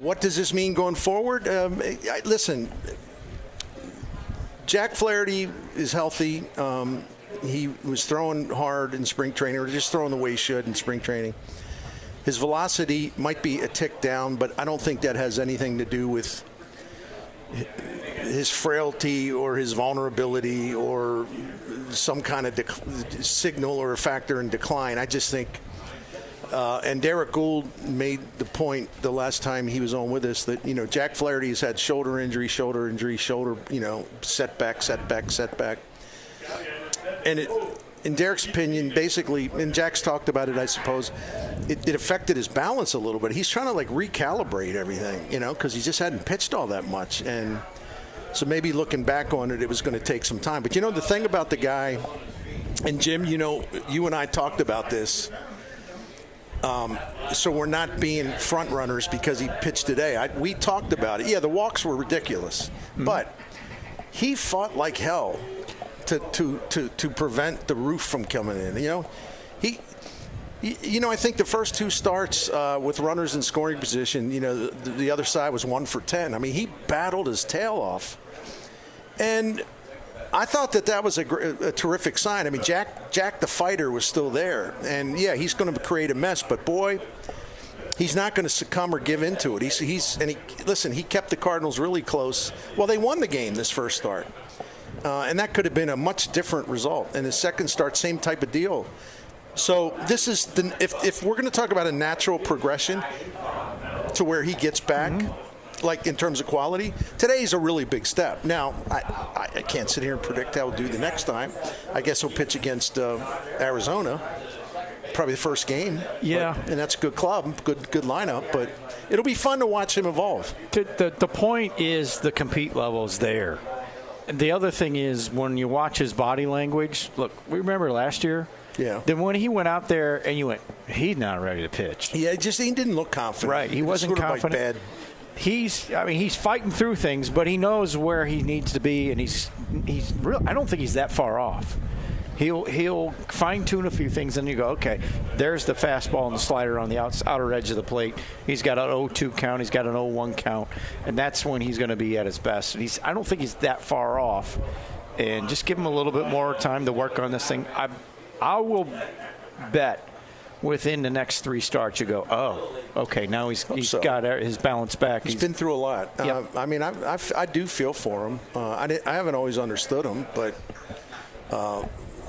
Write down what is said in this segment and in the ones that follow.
What does this mean going forward? Listen, Jack Flaherty is healthy. He was throwing hard in spring training, or just throwing the way he should in spring training. His velocity might be a tick down, but I don't think that has anything to do with his frailty or his vulnerability or some kind of signal or a factor in decline. I just think, and Derek Gould made the point the last time he was on with us that, Jack Flaherty has had shoulder injury, setback. And in Derek's opinion, basically, and Jack's talked about it, I suppose, it affected his balance a little bit. He's trying to recalibrate everything, because he just hadn't pitched all that much. And so maybe looking back on it, it was going to take some time. But the thing about the guy, and Jim, you and I talked about this. So we're not being front runners because he pitched today. We talked about it. Yeah, the walks were ridiculous, but he fought like hell to prevent the roof from coming in. I think the first two starts with runners in scoring position, the other side was 1 for 10. I mean, he battled his tail off, and I thought that was a terrific sign. I mean, Jack the fighter was still there, and yeah, he's going to create a mess, but boy, he's not going to succumb or give into it. He kept the Cardinals really close. Well, they won the game this first start. And that could have been a much different result. And his second start, same type of deal. So this is if we're going to talk about a natural progression to where he gets back, like in terms of quality, today's a really big step. Now, I can't sit here and predict how he'll do the next time. I guess he'll pitch against Arizona, probably the first game. Yeah. And that's a good club, good lineup. But it'll be fun to watch him evolve. The point is the compete level's there. The other thing is when you watch his body language, look, we remember last year? Yeah. Then when he went out there and you went, he's not ready to pitch. Yeah, he didn't look confident. Right, he wasn't confident. He's fighting through things, but he knows where he needs to be, and he's real. I don't think he's that far off. He'll fine-tune a few things, and you go, okay, there's the fastball and the slider on the outer edge of the plate. He's got an 0-2 count. He's got an 0-1 count, and that's when he's going to be at his best. And I don't think he's that far off, and just give him a little bit more time to work on this thing. I will bet within the next 3 starts you go, oh, okay, now he's got his balance back. He's been through a lot. Yep. I do feel for him. I haven't always understood him, but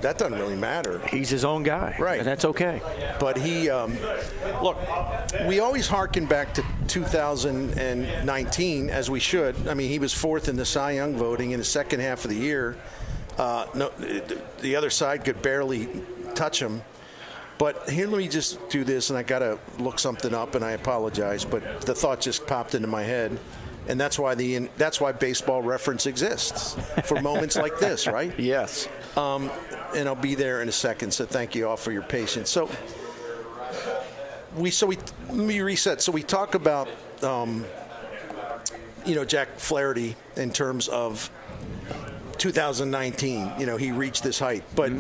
that doesn't really matter. He's his own guy. Right. And that's okay. But look, we always harken back to 2019, as we should. I mean, he was 4th in the Cy Young voting in the second half of the year. The other side could barely touch him. But here, let me just do this, and I got to look something up, and I apologize, but the thought just popped into my head. And that's why Baseball Reference exists, for moments like this, right? Yes. And I'll be there in a second, so thank you all for your patience. So let me reset. So we talk about Jack Flaherty in terms of 2019. He reached this height, but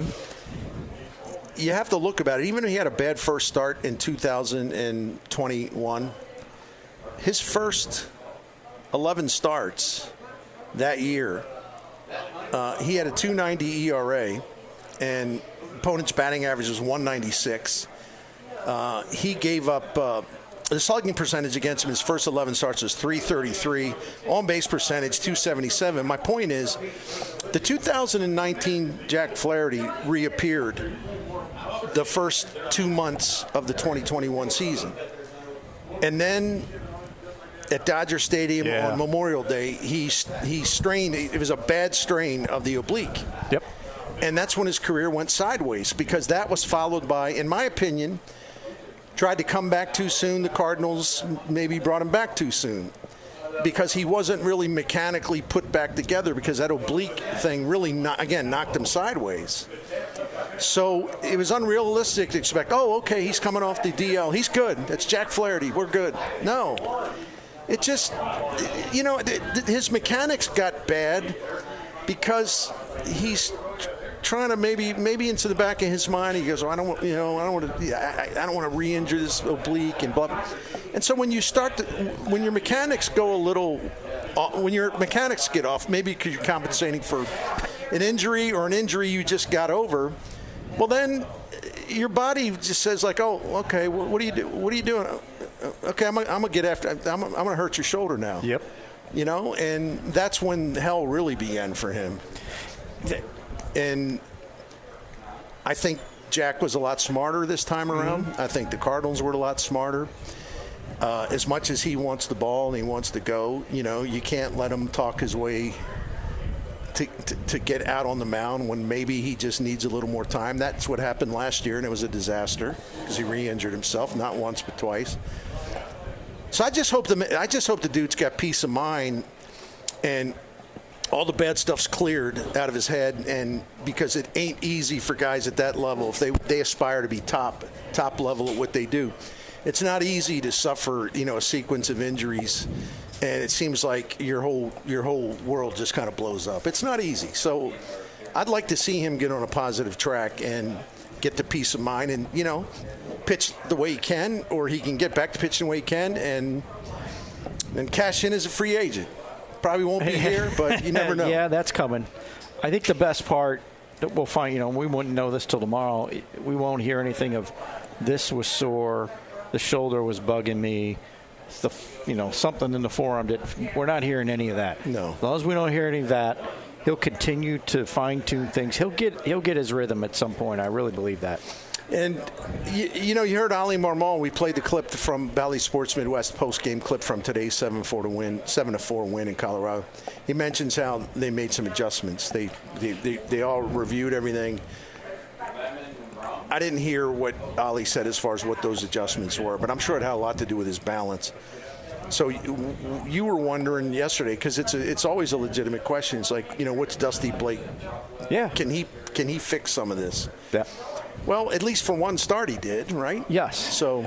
you have to look about it. Even if he had a bad first start in 2021, his first 11 starts that year, he had a 2.90 ERA, and opponent's batting average was 196. He gave up the slugging percentage against him his first 11 starts was 333. On base percentage 277. My point is, the 2019 Jack Flaherty reappeared the first 2 months of the 2021 season, and then at Dodger Stadium on Memorial Day, he strained. It was a bad strain of the oblique. Yep. And that's when his career went sideways, because that was followed by, in my opinion, tried to come back too soon. The Cardinals maybe brought him back too soon because he wasn't really mechanically put back together, because that oblique thing really, knocked him sideways. So it was unrealistic to expect, okay, he's coming off the DL. He's good. That's Jack Flaherty. We're good. No. It just, his mechanics got bad because he's trying to maybe into the back of his mind, he goes, oh, I don't want to re-injure this oblique and blah, blah. And so when your mechanics go a little, when your mechanics get off, maybe because you're compensating for an injury or an injury you just got over, well then your body just says like, oh, okay, what are you doing? Okay, I'm gonna get after. I'm gonna hurt your shoulder now. Yep. You know, and that's when hell really began for him. And I think Jack was a lot smarter this time around. I think the Cardinals were a lot smarter. As much as he wants the ball and he wants to go, you know, you can't let him talk his way to get out on the mound when maybe he just needs a little more time. That's what happened last year, and it was a disaster because he re-injured himself, not once but twice. So I just hope the dude's got peace of mind and all the bad stuff's cleared out of his head, and because it ain't easy for guys at that level if they aspire to be top level at what they do. It's not easy to suffer, you know, a sequence of injuries, and it seems like your whole world just kind of blows up. It's not easy. So I'd like to see him get on a positive track and get the peace of mind and, you know, pitch the way he can, or he can get back to pitching the way he can and cash in as a free agent. Probably won't be here, but you never know. Yeah, that's coming. I think the best part that we'll find, you know, we wouldn't know this till tomorrow. We won't hear anything of this was sore, the shoulder was bugging me, something in the forearm. We're not hearing any of that. No. As long as we don't hear any of that, he'll continue to fine-tune things. He'll get his rhythm at some point. I really believe that. And, you heard Ali Marmol. We played the clip from Bally Sports Midwest post-game clip from today's 7-4 win in Colorado. He mentions how they made some adjustments. They all reviewed everything. I didn't hear what Ali said as far as what those adjustments were, but I'm sure it had a lot to do with his balance. So you were wondering yesterday, because it's always a legitimate question. It's like, you know, what's Dusty Blake? Yeah. Can he fix some of this? Yeah. Well, at least for one start he did, right? Yes. So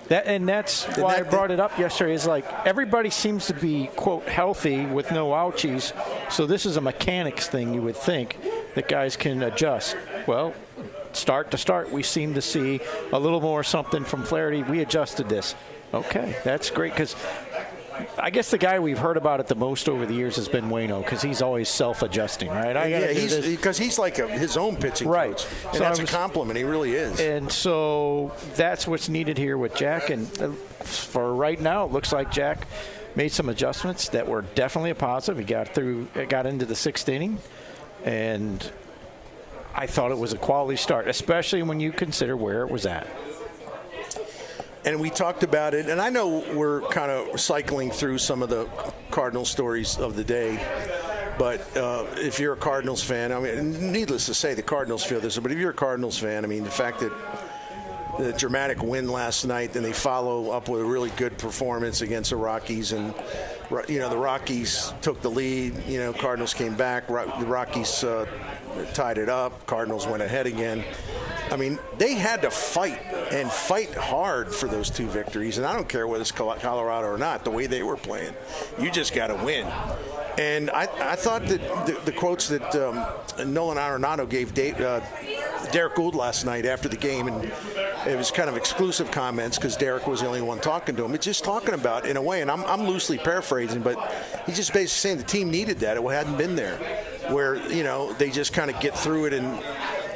that's why I brought it up yesterday. Is like everybody seems to be, quote, healthy with no ouchies. So this is a mechanics thing, you would think, that guys can adjust. Well, start to start, we seem to see a little more something from Flaherty. We adjusted this. Okay, that's great, because I guess the guy we've heard about it the most over the years has been Waino, because he's always self-adjusting, right? Because he's like his own pitching coach, and so that's a compliment. He really is. And so that's what's needed here with Jack. And for right now, it looks like Jack made some adjustments that were definitely a positive. He got into the sixth inning, and I thought it was a quality start, especially when you consider where it was at. And we talked about it, and I know we're kind of cycling through some of the Cardinals stories of the day, but if you're a Cardinals fan, I mean, needless to say, the Cardinals feel this, but if you're a Cardinals fan, I mean, the fact that the dramatic win last night, then they follow up with a really good performance against the Rockies, and, you know, the Rockies took the lead, you know, Cardinals came back, the Rockies tied it up, Cardinals went ahead again. I mean, they had to fight hard for those two victories, and I don't care whether it's Colorado or not, the way they were playing. You just got to win. And I thought that the quotes that Nolan Arenado gave Derek Gould last night after the game, and it was kind of exclusive comments because Derek was the only one talking to him. It's just talking about, in a way, and I'm loosely paraphrasing, but he's just basically saying the team needed that. It hadn't been there, where, you know, they just kind of get through it and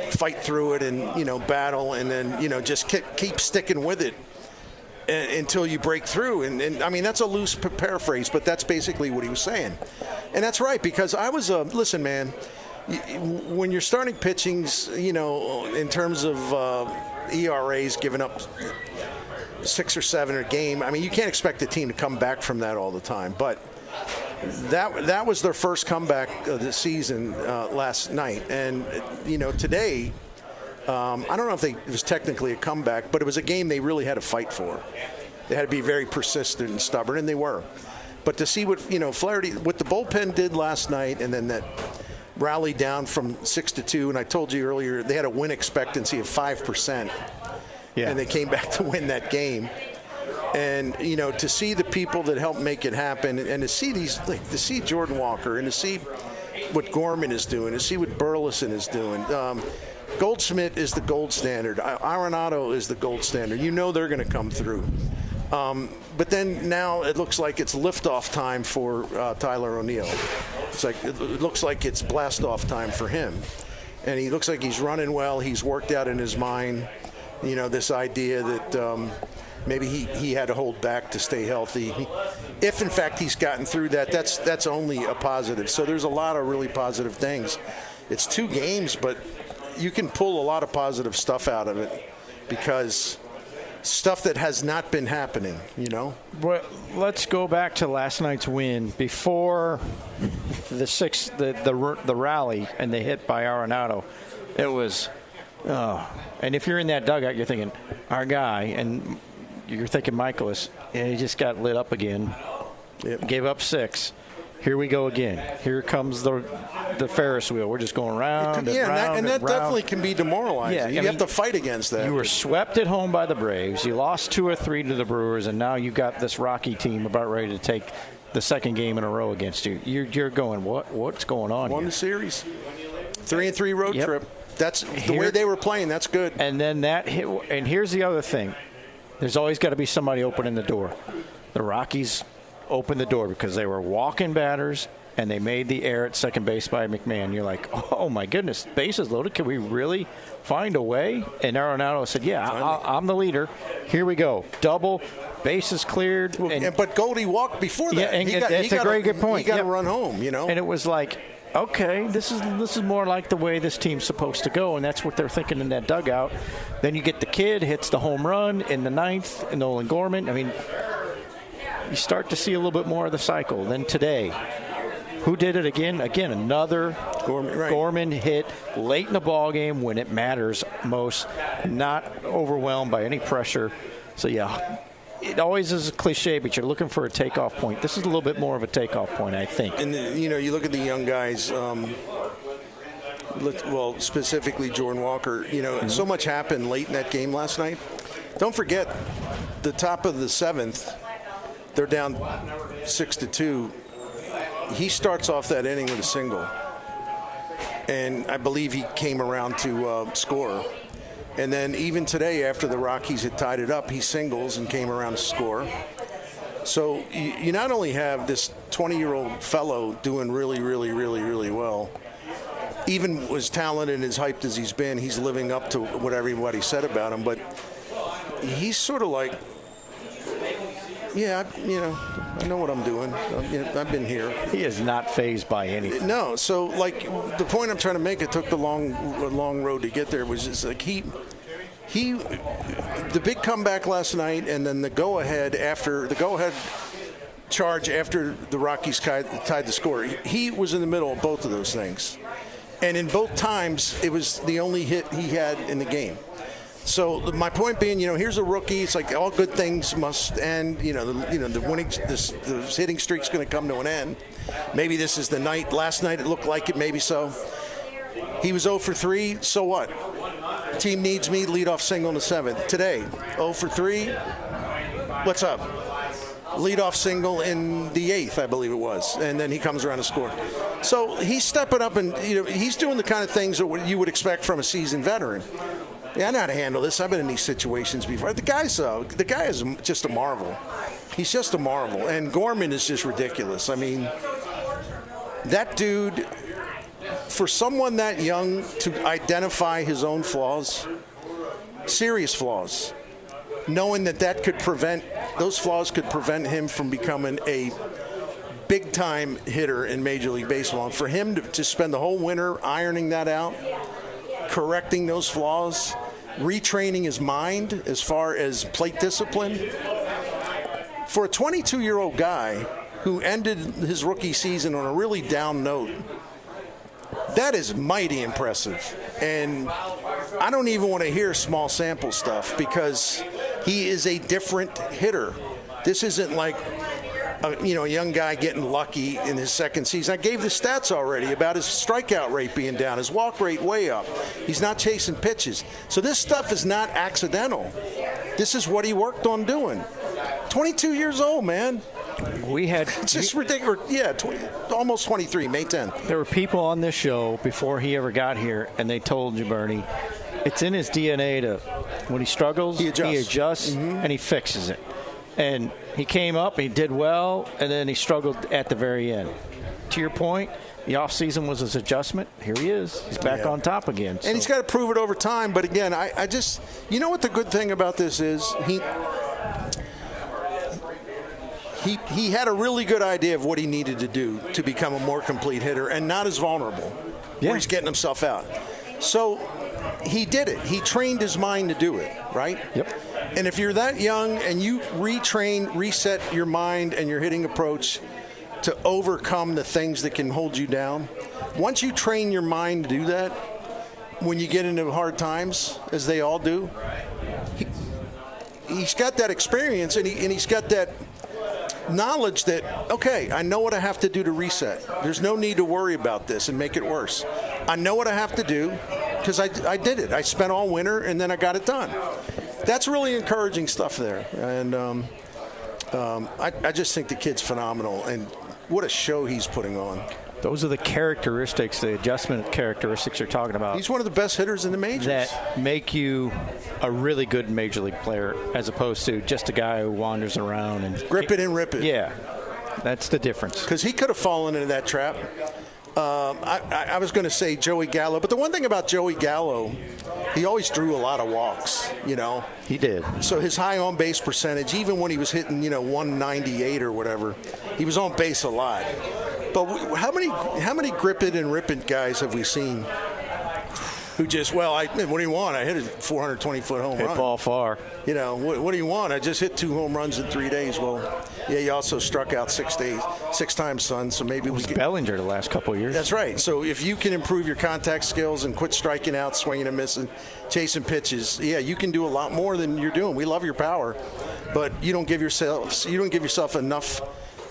fight through it and, you know, battle, and then, you know, just keep sticking with it until you break through. And I mean, that's a loose paraphrase, but that's basically what he was saying. And that's right, because I was listen, man, when you're starting pitchings, you know, in terms of ERAs giving up 6 or 7 a game, I mean, you can't expect the team to come back from that all the time. But that was their first comeback of the season last night. And, you know, today, I don't know if it was technically a comeback, but it was a game they really had to fight for. They had to be very persistent and stubborn, and they were. But to see what, you know, Flaherty, what the bullpen did last night, and then that rally down from 6-2, and I told you earlier, they had a win expectancy of 5%. Yeah. And they came back to win that game. And, you know, to see the people that helped make it happen, and to see to see Jordan Walker, and to see what Gorman is doing, to see what Burleson is doing. Goldschmidt is the gold standard. Arenado is the gold standard. You know they're going to come through. But then now it looks like it's liftoff time for Tyler O'Neill. It looks like it's blast-off time for him. And he looks like he's running well. He's worked out in his mind, this idea that maybe he had to hold back to stay healthy. If, in fact, he's gotten through that, that's only a positive. So there's a lot of really positive things. It's 2 games, but you can pull a lot of positive stuff out of it because stuff that has not been happening, Well, let's go back to last night's win. Before the rally and the hit by Arenado, it was, and if you're in that dugout, you're thinking, our guy, and you're thinking Miklasz, and he just got lit up again. Yep. Gave up 6. Here we go again. Here comes the Ferris wheel. We're just going round and round and that round. Definitely can be demoralizing. Yeah, you have to fight against that. You were swept at home by the Braves. You lost 2 or 3 to the Brewers, and now you've got this Rocky team about ready to take the second game in a row against you. You're going, what's going on? Won here? the series. 3-3 road trip. That's the way they were playing. That's good. And then that hit. And here's the other thing. There's always got to be somebody opening the door. The Rockies opened the door because they were walking batters and they made the error at second base by McMahon. You're like, oh my goodness, bases loaded. Can we really find a way? And Arenado said, yeah, I'm the leader. Here we go. Double, bases cleared. But Goldie walked before that. Yeah, that's a very good point. He got to run home, And it was like, okay, this is more like the way this team's supposed to go, and that's what they're thinking in that dugout. Then you get the kid, hits the home run in the 9th, and Nolan Gorman. I mean, you start to see a little bit more of the cycle. Then today, who did it again? Again, another Gorman hit late in the ball game when it matters most, not overwhelmed by any pressure. So, yeah, it always is a cliche, but you're looking for a takeoff point. This is a little bit more of a takeoff point, I think. And, you look at the young guys, specifically Jordan Walker, so much happened late in that game last night. Don't forget, the top of the 7th, they're down 6-2. He starts off that inning with a single. And I believe he came around to score. And then even today, after the Rockies had tied it up, he singles and came around to score. So you not only have this 20-year-old fellow doing really, really, really, really well, even as talented and as hyped as he's been, he's living up to what everybody said about him. But he's sort of like, I know what I'm doing. I've been here. He is not fazed by anything. No. So, the point I'm trying to make, it took the long road to get there, was just like the big comeback last night, and then the go-ahead charge after the Rockies tied the score. He was in the middle of both of those things. And in both times, it was the only hit he had in the game. So my point being, here's a rookie. It's like all good things must end. The hitting streak's going to come to an end. Maybe this is the night. Last night it looked like it. Maybe so. He was 0 for 3. So what? Team needs me. Leadoff single in the 7th. Today, 0 for 3. What's up? Leadoff single in the 8th, I believe it was, and then he comes around to score. So he's stepping up, and he's doing the kind of things that you would expect from a seasoned veteran. Yeah, I know how to handle this. I've been in these situations before. The guy is just a marvel. He's just a marvel. And Gorman is just ridiculous. I mean, that dude, for someone that young to identify his own flaws, serious flaws, knowing that could prevent, those flaws could prevent him from becoming a big-time hitter in Major League Baseball. And for him to spend the whole winter ironing that out, correcting those flaws, retraining his mind as far as plate discipline. For a 22-year-old guy who ended his rookie season on a really down note, that is mighty impressive. And I don't even want to hear small sample stuff because he is a different hitter. This isn't like a young guy getting lucky in his second season. I gave the stats already about his strikeout rate being down, his walk rate way up. He's not chasing pitches. So this stuff is not accidental. This is what he worked on doing. 22 years old, man. We had It's just ridiculous. Yeah, almost 23, May 10th. There were people on this show before he ever got here, and they told you, Bernie, it's in his DNA to, when he struggles, he adjusts and he fixes it. And he came up, he did well, and then he struggled at the very end. To your point, the offseason was his adjustment. Here he is. He's back on top again. And he's got to prove it over time. But again, I just, you know what the good thing about this is? He had a really good idea of what he needed to do to become a more complete hitter and not as vulnerable, where he's getting himself out. So he did it. He trained his mind to do it, right? Yep. And if you're that young and you reset your mind and your hitting approach to overcome the things that can hold you down, once you train your mind to do that, when you get into hard times, as they all do, he's got that experience and he's got that knowledge that, okay, I know what I have to do to reset. There's no need to worry about this and make it worse. I know what I have to do because I did it. I spent all winter and then I got it done. That's really encouraging stuff there. And I just think the kid's phenomenal. And what a show he's putting on. Those are the characteristics, the adjustment characteristics you're talking about. He's one of the best hitters in the majors. That make you a really good major league player as opposed to just a guy who wanders around and grip it and rip it. Yeah, that's the difference. Because he could have fallen into that trap. I was going to say Joey Gallo, but the one thing about Joey Gallo, he always drew a lot of walks, you know. He did. So his high on-base percentage, even when he was hitting, 198 or whatever, he was on base a lot. But how many grip it and rip it guys have we seen who just, what do you want? I hit a 420-foot home run. Hit ball far. What do you want? I just hit 2 home runs in 3 days. Well, yeah, you also struck out 6 times, son. So maybe we can. Bellinger the last couple of years. That's right. So if you can improve your contact skills and quit striking out, swinging and missing, chasing pitches, yeah, you can do a lot more than you're doing. We love your power, but you don't give yourself enough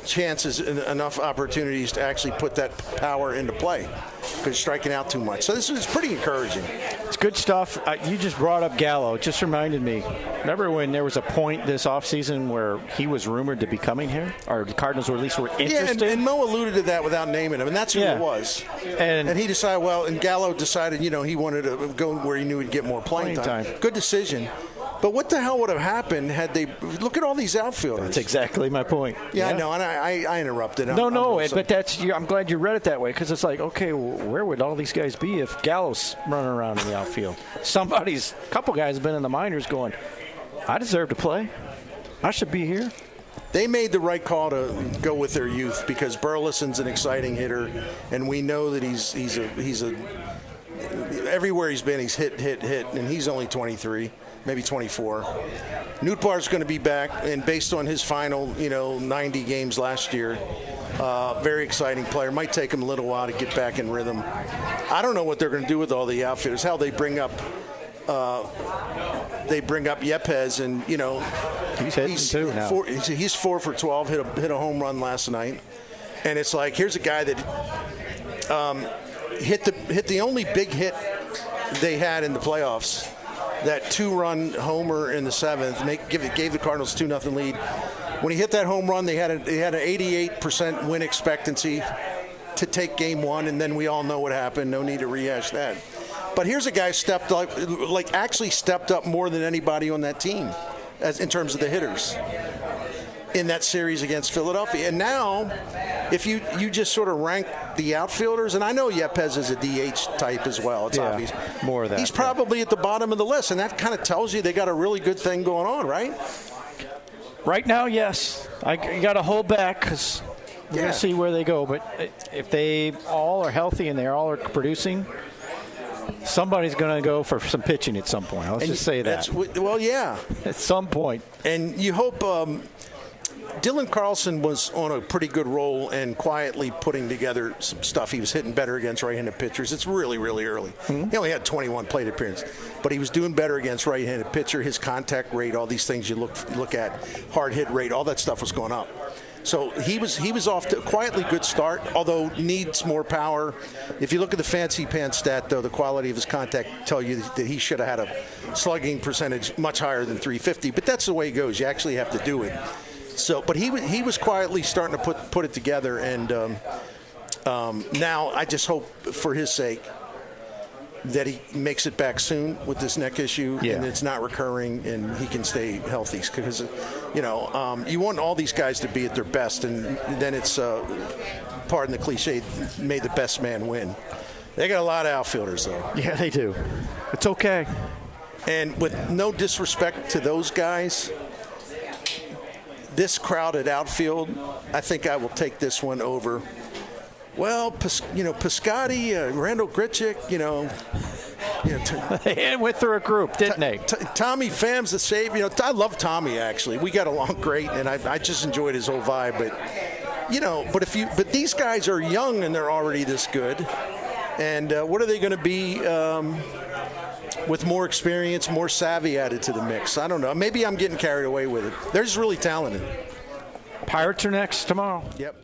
chances and enough opportunities to actually put that power into play because you're striking out too much. So this is pretty encouraging. It's good stuff. You just brought up Gallo. It just reminded me. Remember when there was a point this offseason where he was rumored to be coming here? Or the Cardinals were at least interested? Yeah, and Mo alluded to that without naming him, and that's who it was. And he decided, and Gallo decided, he wanted to go where he knew he'd get more playing time. Good decision. But what the hell would have happened had they look at all these outfielders? That's exactly my point. Yeah, I know, and I interrupted. But I'm glad you read it that way because it's like, okay, well, where would all these guys be if Gallo's running around in the outfield? A couple guys have been in the minors going, I deserve to play. I should be here. They made the right call to go with their youth because Burleson's an exciting hitter, and we know that he's a everywhere he's been, he's hit, and he's only 23. Maybe 24. Nootbaar's going to be back, and based on his final, 90 games last year, very exciting player. Might take him a little while to get back in rhythm. I don't know what they're going to do with all the outfielders. How they bring up Yepes, and he's hitting too now. He's 4 for 12. Hit a home run last night, and it's like here's a guy that hit the only big hit they had in the playoffs. That 2-run homer in the 7th gave the Cardinals 2-0 lead. When he hit that home run, they had an 88% win expectancy to take game 1, and then we all know what happened. No need to rehash that. But here's a guy actually stepped up more than anybody on that team in terms of the hitters in that series against Philadelphia. And now, if you just sort of rank the outfielders, and I know Yepes is a DH type as well. It's obvious. More of that. He's probably at the bottom of the list, and that kind of tells you they got a really good thing going on, right? Right now, yes. You got to hold back because we're going to see where they go. But if they all are healthy and they all are producing, somebody's going to go for some pitching at some point. Let's just say that. Well, yeah. At some point. And you hope Dylan Carlson was on a pretty good roll and quietly putting together some stuff. He was hitting better against right-handed pitchers. It's really, really early. Mm-hmm. He only had 21 plate appearances, but he was doing better against right-handed pitcher. His contact rate, all these things you look at, hard hit rate, all that stuff was going up. So he was off to a quietly good start, although needs more power. If you look at the fancy pants stat, though, the quality of his contact tell you that he should have had a slugging percentage much higher than 350. But that's the way it goes. You actually have to do it. So, but he was quietly starting to put it together, and now I just hope for his sake that he makes it back soon with this neck issue, and it's not recurring, and he can stay healthy. Because, you want all these guys to be at their best, and then it's, pardon the cliche, may the best man win. They got a lot of outfielders, though. Yeah, they do. It's okay. And with no disrespect to those guys, this crowded outfield, I think I will take this one over. Well, Piscotty, Randall Grichuk, They went through a group, didn't they? Tommy Pham's the save. I love Tommy, actually. We got along great, and I just enjoyed his whole vibe. But but these guys are young and they're already this good. And what are they going to be with more experience, more savvy added to the mix? I don't know. Maybe I'm getting carried away with it. They're just really talented. Pirates are next tomorrow. Yep.